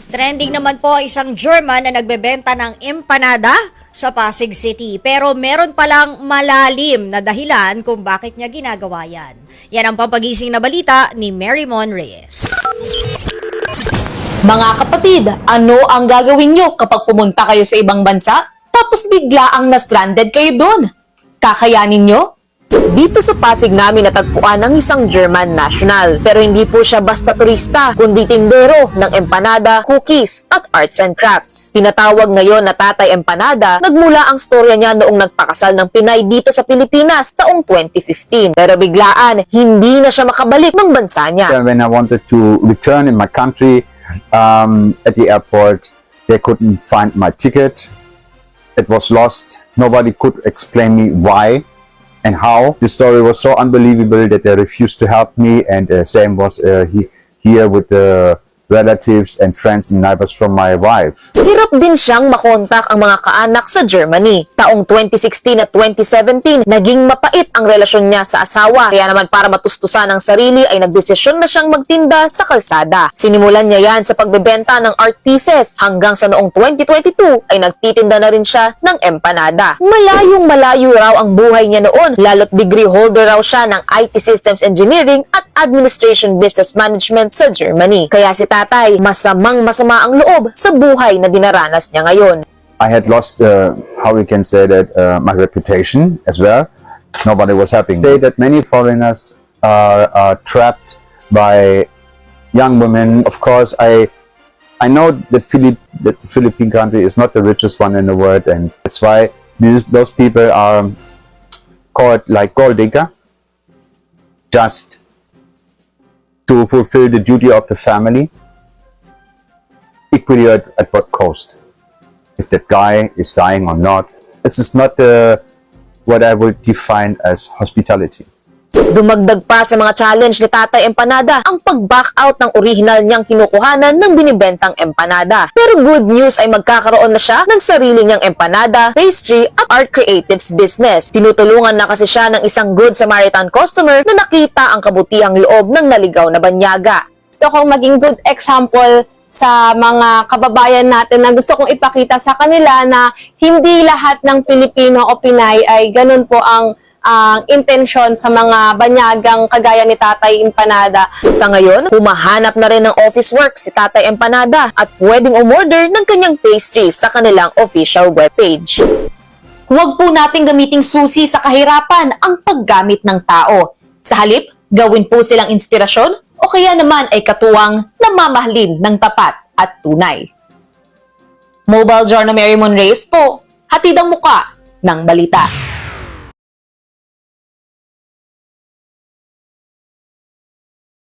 Trending naman po isang German na nagbebenta ng empanada sa Pasig City. Pero meron palang malalim na dahilan kung bakit niya ginagawa yan. Yan ang pampagising na balita ni Mary Mon Reyes. Mga kapatid, ano ang gagawin nyo kapag pumunta kayo sa ibang bansa tapos bigla ang na-stranded kayo doon? Kakayanin nyo? Dito sa Pasig namin natagpuan ng isang German national. Pero hindi po siya basta turista, kundi tindero ng empanada, cookies at arts and crafts. Tinatawag ngayon na Tatay Empanada, nagmula ang storya niya noong nagpakasal ng Pinay dito sa Pilipinas taong 2015. Pero biglaan, hindi na siya makabalik ng bansa niya. When I wanted to return in my country, at the airport, they couldn't find my ticket. It was lost. Nobody could explain me why and how. The story was so unbelievable that they refused to help me, and same was here with the relatives and friends and neighbors from my wife. Hirap din siyang makontak ang mga kaanak sa Germany. Taong 2016 at 2017, naging mapait ang relasyon niya sa asawa. Kaya naman para matustusan ang sarili ay nagdesisyon na siyang magtinda sa kalsada. Sinimulan niya yan sa pagbebenta ng art pieces hanggang sa noong 2022 ay nagtitinda na rin siya ng empanada. Malayong-malayo raw ang buhay niya noon, lalo't degree holder raw siya ng IT Systems Engineering at Administration Business Management sa Germany. Kaya si Tatay, masamang-masama ang loob sa buhay na dinaranas niya ngayon. I had lost, how we can say that, my reputation as well. Nobody was helping. Say that many foreigners are trapped by young women. Of course, I know that the Philippine country is not the richest one in the world, and that's why those people are called like gold digger, just to fulfill the duty of the family, equally at what cost. If that guy is dying or not, this is not what I would define as hospitality. Dumagdag pa sa mga challenge ni Tatay Empanada ang pag-back out ng original niyang kinukuhanan ng binibentang empanada. Pero good news ay magkakaroon na siya ng sarili niyang empanada, pastry at art creatives business. Tinutulungan na kasi siya ng isang Good Samaritan customer na nakita ang kabutihang loob ng naligaw na banyaga. Gusto kong maging good example sa mga kababayan natin na gusto kong ipakita sa kanila na hindi lahat ng Pilipino o Pinay ay ganun po ang intensyon sa mga banyagang kagaya ni Tatay Empanada. Sa ngayon, humahanap na rin ng office work si Tatay Empanada at pwedeng umorder ng kanyang pastries sa kanilang official webpage. Huwag po nating gamiting susi sa kahirapan ang paggamit ng tao. Sa halip, gawin po silang inspirasyon o kaya naman ay katuwang na mamahalin ng tapat at tunay. Mobile Journal Mary Mon Reyes po, hatid ang muka ng balita.